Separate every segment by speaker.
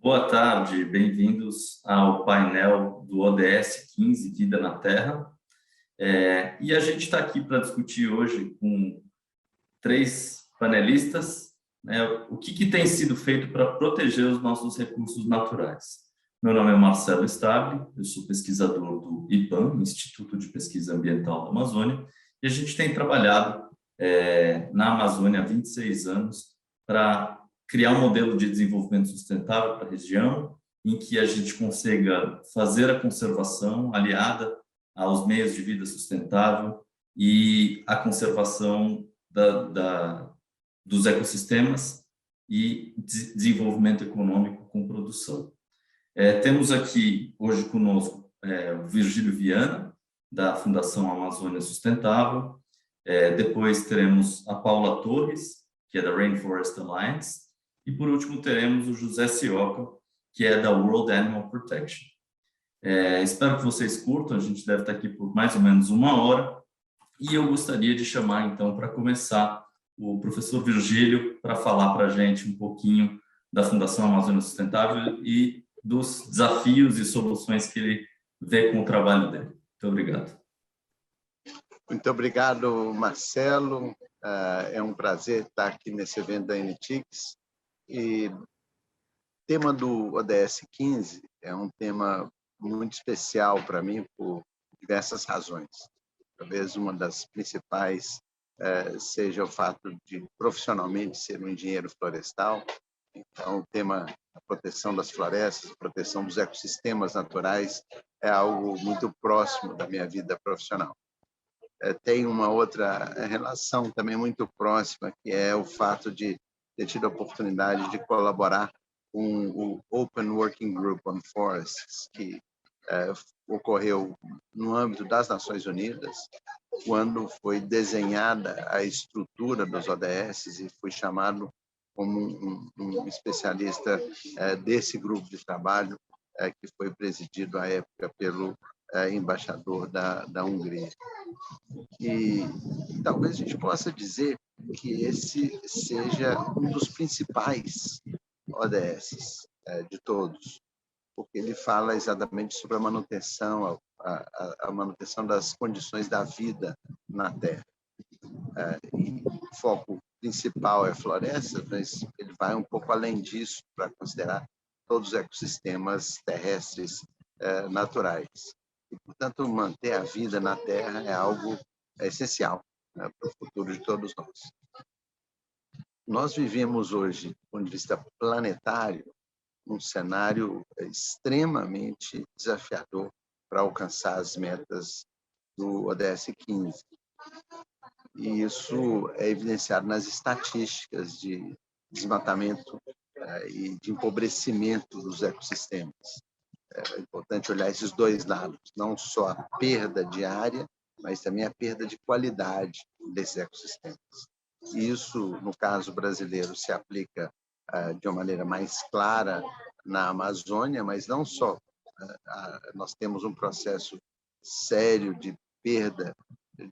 Speaker 1: Boa tarde, bem-vindos ao painel do ODS 15, Vida na Terra. E a gente está aqui para discutir hoje com três panelistas, né, o que tem sido feito para proteger os nossos recursos naturais. Meu nome é Marcelo Stable, eu sou pesquisador do IPAM, Instituto de Pesquisa Ambiental da Amazônia, e a gente tem trabalhado na Amazônia há 26 anos para criar um modelo de desenvolvimento sustentável para a região, em que a gente consiga fazer a conservação aliada aos meios de vida sustentável e a conservação dos ecossistemas e desenvolvimento econômico com produção. Temos aqui hoje conosco o Virgílio Viana, da Fundação Amazônia Sustentável. Depois teremos a Paula Torres, que é da Rainforest Alliance. E, por último, teremos o José Sioca, que é da World Animal Protection. Espero que vocês curtam, a gente deve estar aqui por mais ou menos 1 hora. E eu gostaria de chamar, então, para começar, o professor Virgílio para falar para a gente um pouquinho da Fundação Amazônia Sustentável e dos desafios e soluções que ele vê com o trabalho dele. Muito obrigado.
Speaker 2: Muito obrigado, Marcelo. É um prazer estar aqui nesse evento da NTICS. E o tema do ODS 15 é um tema muito especial para mim por diversas razões. Talvez uma das principais seja o fato de profissionalmente ser um engenheiro florestal. Então, o tema da proteção das florestas, a proteção dos ecossistemas naturais é algo muito próximo da minha vida profissional. Tem uma outra relação também muito próxima, que é o fato de ter tido a oportunidade de colaborar com o Open Working Group on Forests, que ocorreu no âmbito das Nações Unidas, quando foi desenhada a estrutura dos ODS e fui chamado como um especialista desse grupo de trabalho, que foi presidido à época pelo embaixador da Hungria. E talvez a gente possa dizer que esse seja um dos principais ODS de todos, porque ele fala exatamente sobre a manutenção, a manutenção das condições da vida na Terra. E o foco principal é florestas, mas ele vai um pouco além disso para considerar todos os ecossistemas terrestres naturais. E, portanto, manter a vida na Terra é algo essencial para o futuro de todos nós. Nós vivemos hoje, do ponto de vista planetário, um cenário extremamente desafiador para alcançar as metas do ODS 15. E isso é evidenciado nas estatísticas de desmatamento e de empobrecimento dos ecossistemas. É importante olhar esses dois lados, não só a perda de área, mas também a perda de qualidade desses ecossistemas. E isso, no caso brasileiro, se aplica de uma maneira mais clara na Amazônia, mas não só. Nós temos um processo sério de perda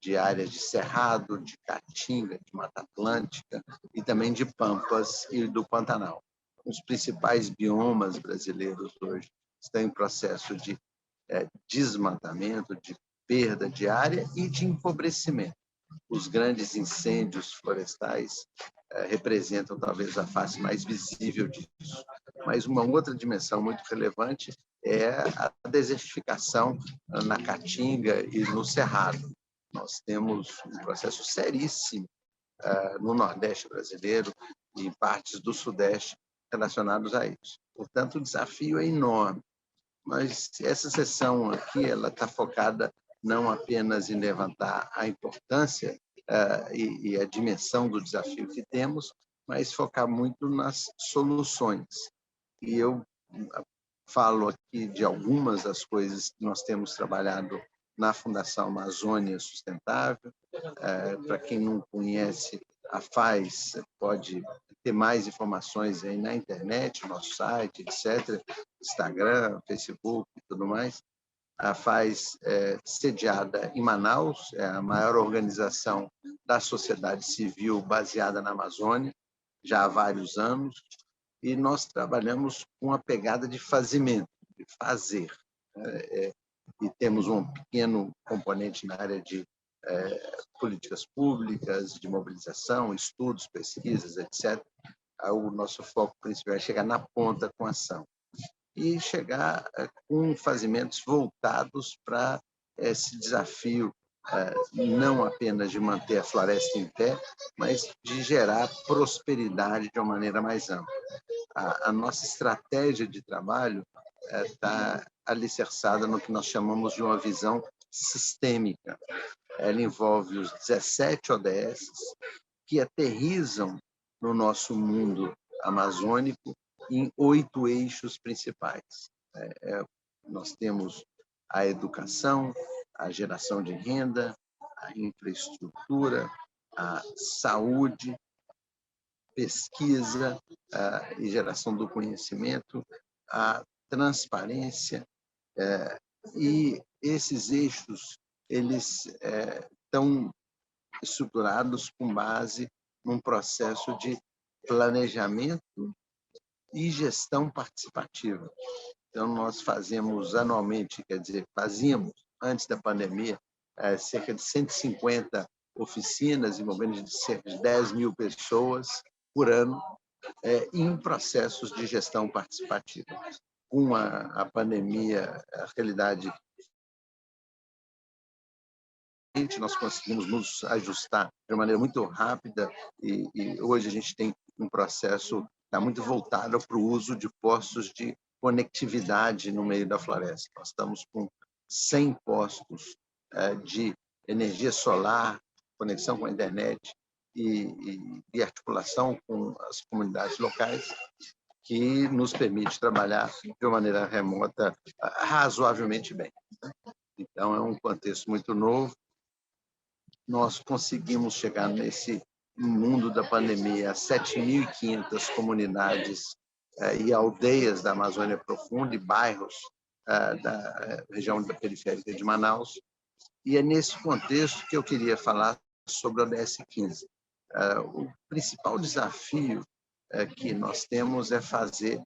Speaker 2: de áreas de cerrado, de caatinga, de Mata Atlântica e também de pampas e do Pantanal. Os principais biomas brasileiros hoje estão em processo de desmatamento, de perda de área e de empobrecimento. Os grandes incêndios florestais representam talvez a face mais visível disso. Mas uma outra dimensão muito relevante é a desertificação na Caatinga e no Cerrado. Nós temos um processo seríssimo no Nordeste brasileiro e em partes do Sudeste relacionados a isso. Portanto, o desafio é enorme. Mas essa sessão aqui ela está focada não apenas em levantar a importância e a dimensão do desafio que temos, mas focar muito nas soluções. E eu falo aqui de algumas das coisas que nós temos trabalhado na Fundação Amazônia Sustentável. Para quem não conhece a FAES, pode ter mais informações aí na internet, no nosso site, etc., Instagram, Facebook e tudo mais. A FAES é sediada em Manaus, é a maior organização da sociedade civil baseada na Amazônia, já há vários anos, e nós trabalhamos com a pegada de fazimento, de fazer. E temos um pequeno componente na área de políticas públicas, de mobilização, estudos, pesquisas, etc. O nosso foco principal é chegar na ponta com ação e chegar com fazimentos voltados para esse desafio, não apenas de manter a floresta em pé, mas de gerar prosperidade de uma maneira mais ampla. A nossa estratégia de trabalho está alicerçada no que nós chamamos de uma visão sistêmica. Ela envolve os 17 ODS que aterrissam no nosso mundo amazônico em 8 eixos principais. Nós temos a educação, a geração de renda, a infraestrutura, a saúde, pesquisa e geração do conhecimento, a transparência, e esses eixos eles estão estruturados com base num processo de planejamento e gestão participativa. Então, nós fazemos anualmente, fazíamos, antes da pandemia, cerca de 150 oficinas envolvendo cerca de 10 mil pessoas por ano em processos de gestão participativa. Com a pandemia, a realidade, nós conseguimos nos ajustar de uma maneira muito rápida e hoje a gente tem um processo que está muito voltado para o uso de postos de conectividade no meio da floresta. Nós estamos com 100 postos de energia solar, conexão com a internet e articulação com as comunidades locais, que nos permite trabalhar de uma maneira remota razoavelmente bem. Então, é um contexto muito novo. Nós conseguimos chegar nesse mundo da pandemia a 7.500 comunidades e aldeias da Amazônia Profunda e bairros da região da periférica de Manaus. E é nesse contexto que eu queria falar sobre a ODS 15. O principal desafio que nós temos é fazer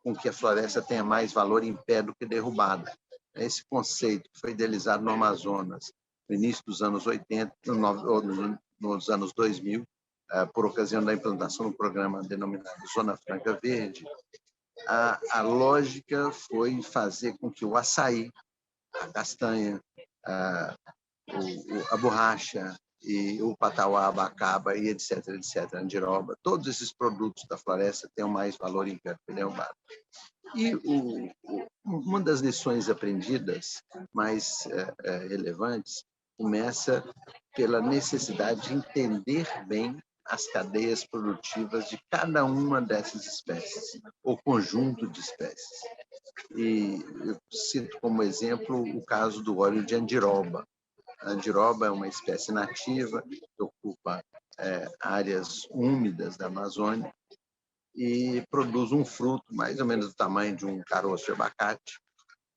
Speaker 2: com que a floresta tenha mais valor em pé do que derrubada. Esse conceito que foi idealizado no Amazonas no início dos anos 80, nos anos 2000, por ocasião da implantação do programa denominado Zona Franca Verde, a lógica foi fazer com que o açaí, a castanha, a borracha, e o patauá, a abacaba, e etc., andiroba, todos esses produtos da floresta tenham mais valor em pé do que derrubado. E uma das lições aprendidas mais relevantes começa pela necessidade de entender bem as cadeias produtivas de cada uma dessas espécies, ou conjunto de espécies. E eu cito como exemplo o caso do óleo de andiroba. A andiroba é uma espécie nativa que ocupa áreas úmidas da Amazônia e produz um fruto mais ou menos do tamanho de um caroço de abacate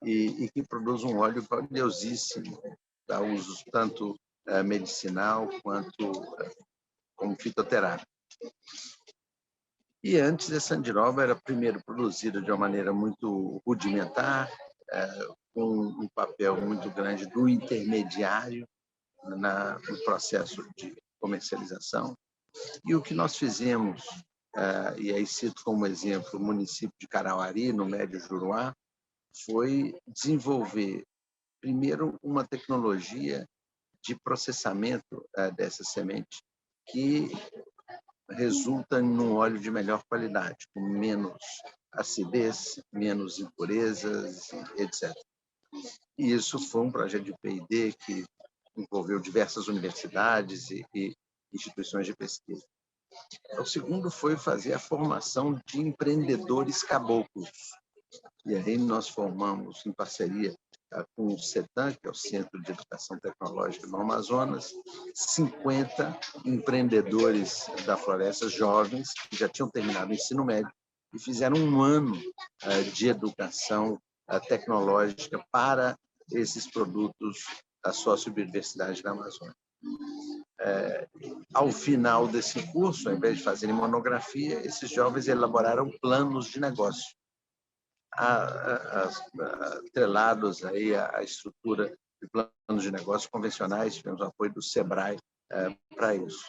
Speaker 2: e que produz um óleo valiosíssimo, dá uso tanto medicinal quanto como fitoterápico. E antes, essa andiroba era primeiro produzida de uma maneira muito rudimentar, com um papel muito grande do intermediário no processo de comercialização. E o que nós fizemos, e aí cito como exemplo o município de Carauari, no Médio Juruá, foi desenvolver, primeiro, uma tecnologia de processamento dessa semente que resulta num óleo de melhor qualidade, com menos acidez, menos impurezas, etc. E isso foi um projeto de P&D que envolveu diversas universidades e instituições de pesquisa. O segundo foi fazer a formação de empreendedores caboclos. E aí nós formamos, em parceria com o CETAM, que é o Centro de Educação Tecnológica do Amazonas, 50 empreendedores da floresta jovens que já tinham terminado o ensino médio e fizeram um ano de educação tecnológica para esses produtos da sociobiodiversidade da Amazônia. Ao final desse curso, ao invés de fazerem monografia, esses jovens elaboraram planos de negócio, atrelados aí à estrutura de planos de negócio convencionais. Tivemos o apoio do SEBRAE para isso.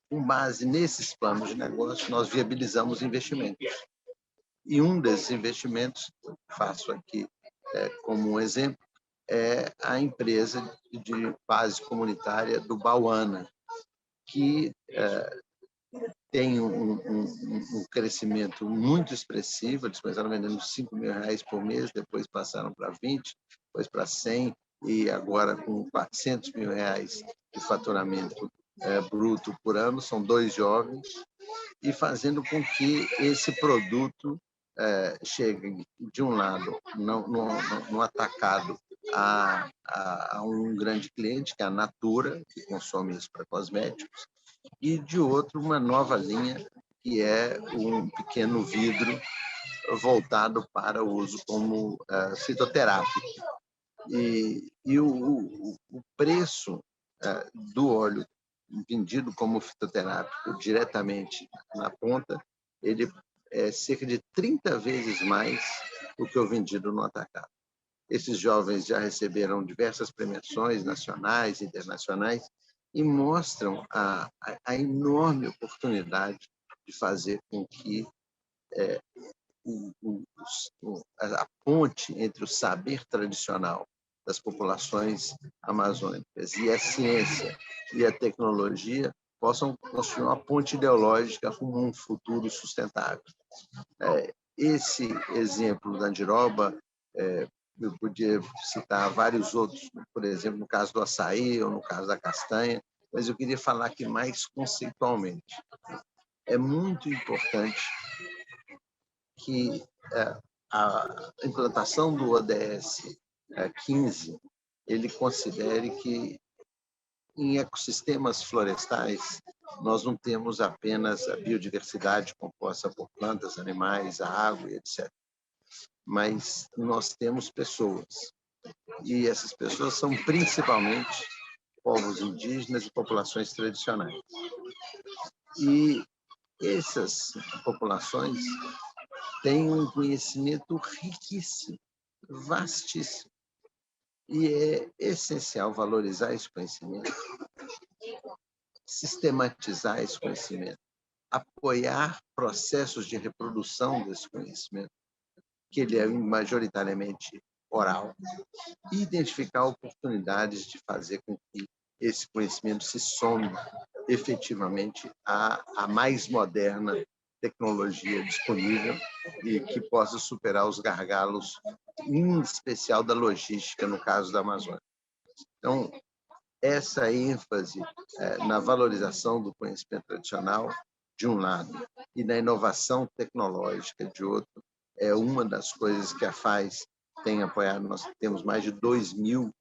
Speaker 2: Com base nesses planos de negócio, nós viabilizamos investimentos. E um desses investimentos, faço aqui como um exemplo, é a empresa de base comunitária do Bauana, que tem um crescimento muito expressivo. Eles começaram vendendo R$5.000 por mês, depois passaram para 20, depois para 100, e agora com R$400.000 de faturamento bruto por ano. São 2 jovens, e fazendo com que esse produto chegue, de um lado, no atacado, a um grande cliente, que é a Natura, que consome isso para cosméticos, e, de outro, uma nova linha, que é um pequeno vidro voltado para o uso como fitoterápico. E o preço do óleo vendido como fitoterápico diretamente na ponta, ele é cerca de 30 vezes mais do que o vendido no atacado. Esses jovens já receberam diversas premiações nacionais e internacionais e mostram a enorme oportunidade de fazer com que a ponte entre o saber tradicional das populações amazônicas e a ciência e a tecnologia possam construir uma ponte ideológica rumo a um futuro sustentável. Esse exemplo da andiroba, eu podia citar vários outros, por exemplo, no caso do açaí ou no caso da castanha, mas eu queria falar aqui mais conceitualmente. É muito importante que a implantação do ODS 15 ele considere que em ecossistemas florestais nós não temos apenas a biodiversidade composta por plantas, animais, a água, etc. Mas nós temos pessoas. E essas pessoas são principalmente povos indígenas e populações tradicionais. E essas populações têm um conhecimento riquíssimo, vastíssimo. E é essencial valorizar esse conhecimento, sistematizar esse conhecimento, apoiar processos de reprodução desse conhecimento, que ele é majoritariamente oral, e identificar oportunidades de fazer com que esse conhecimento se some efetivamente à mais moderna tecnologia disponível e que possa superar os gargalos, em especial da logística, no caso da Amazônia. Então, essa ênfase na valorização do conhecimento tradicional, de um lado, e na inovação tecnológica, de outro, é uma das coisas que a FAES tem apoiado. Nós temos mais de 2.000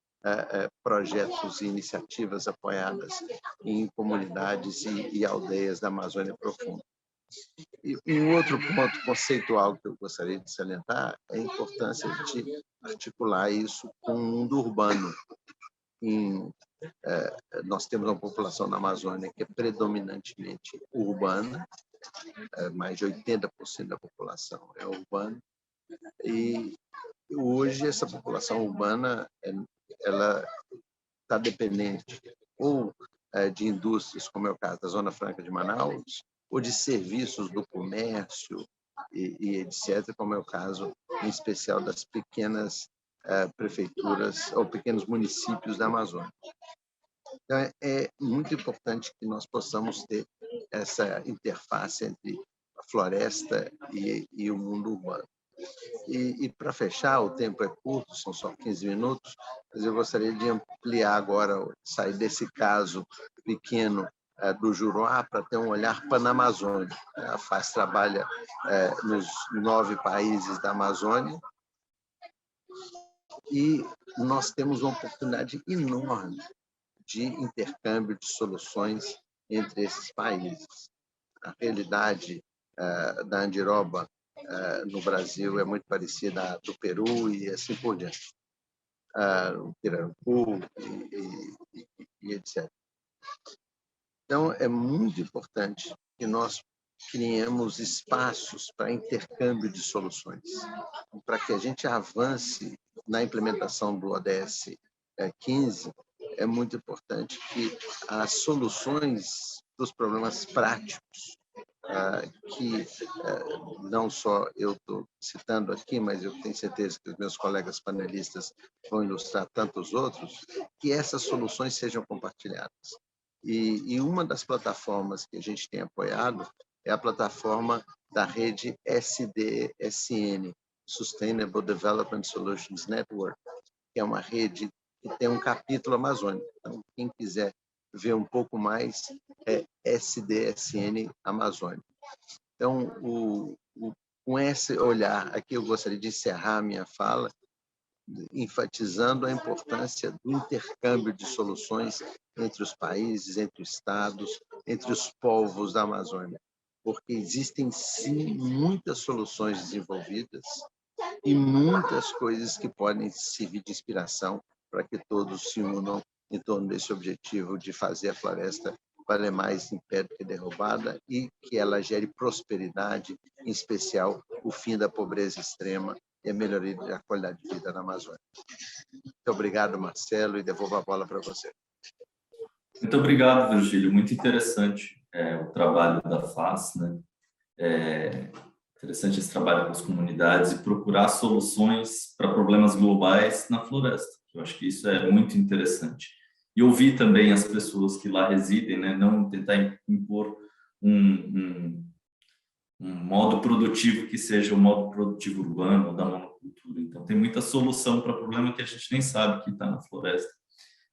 Speaker 2: projetos e iniciativas apoiadas em comunidades e aldeias da Amazônia Profunda. E um outro ponto conceitual que eu gostaria de salientar é a importância de articular isso com o mundo urbano. Nós temos uma população na Amazônia que é predominantemente urbana, mais de 80% da população é urbana, e hoje essa população urbana ela está dependente ou de indústrias, como é o caso da Zona Franca de Manaus, ou de serviços do comércio e etc., como é o caso, em especial, das pequenas prefeituras ou pequenos municípios da Amazônia. Então, é muito importante que nós possamos ter essa interface entre a floresta e o mundo urbano. E para fechar, o tempo é curto, são só 15 minutos, mas eu gostaria de ampliar agora, sair desse caso pequeno do Juruá para ter um olhar panamazônico. A FAES trabalha nos 9 países da Amazônia e nós temos uma oportunidade enorme de intercâmbio de soluções entre esses países. A realidade da andiroba no Brasil é muito parecida à do Peru e assim por diante, o pirarucu e etc. Então, é muito importante que nós criemos espaços para intercâmbio de soluções, para que a gente avance na implementação do ODS 15. É muito importante que as soluções dos problemas práticos, que não só eu estou citando aqui, mas eu tenho certeza que os meus colegas panelistas vão ilustrar tantos outros, que essas soluções sejam compartilhadas. E uma das plataformas que a gente tem apoiado é a plataforma da rede SDSN, Sustainable Development Solutions Network, que é uma rede que tem um capítulo amazônico. Então, quem quiser ver um pouco mais, é SDSN Amazônia. Então, com esse olhar, aqui eu gostaria de encerrar a minha fala, enfatizando a importância do intercâmbio de soluções entre os países, entre os estados, entre os povos da Amazônia, porque existem, sim, muitas soluções desenvolvidas e muitas coisas que podem servir de inspiração para que todos se unam em torno desse objetivo de fazer a floresta valer mais em pé do que derrubada e que ela gere prosperidade, em especial o fim da pobreza extrema e a melhoria da qualidade de vida na Amazônia. Muito obrigado, Marcelo, e devolvo a bola para você.
Speaker 1: Muito obrigado, Virgílio. Muito interessante o trabalho da FAS, né? Interessante esse trabalho com as comunidades e procurar soluções para problemas globais na floresta. Eu acho que isso é muito interessante. E ouvir também as pessoas que lá residem, né? Não tentar impor um modo produtivo que seja o modo produtivo urbano ou da monocultura. Então, tem muita solução para problema que a gente nem sabe que está na floresta.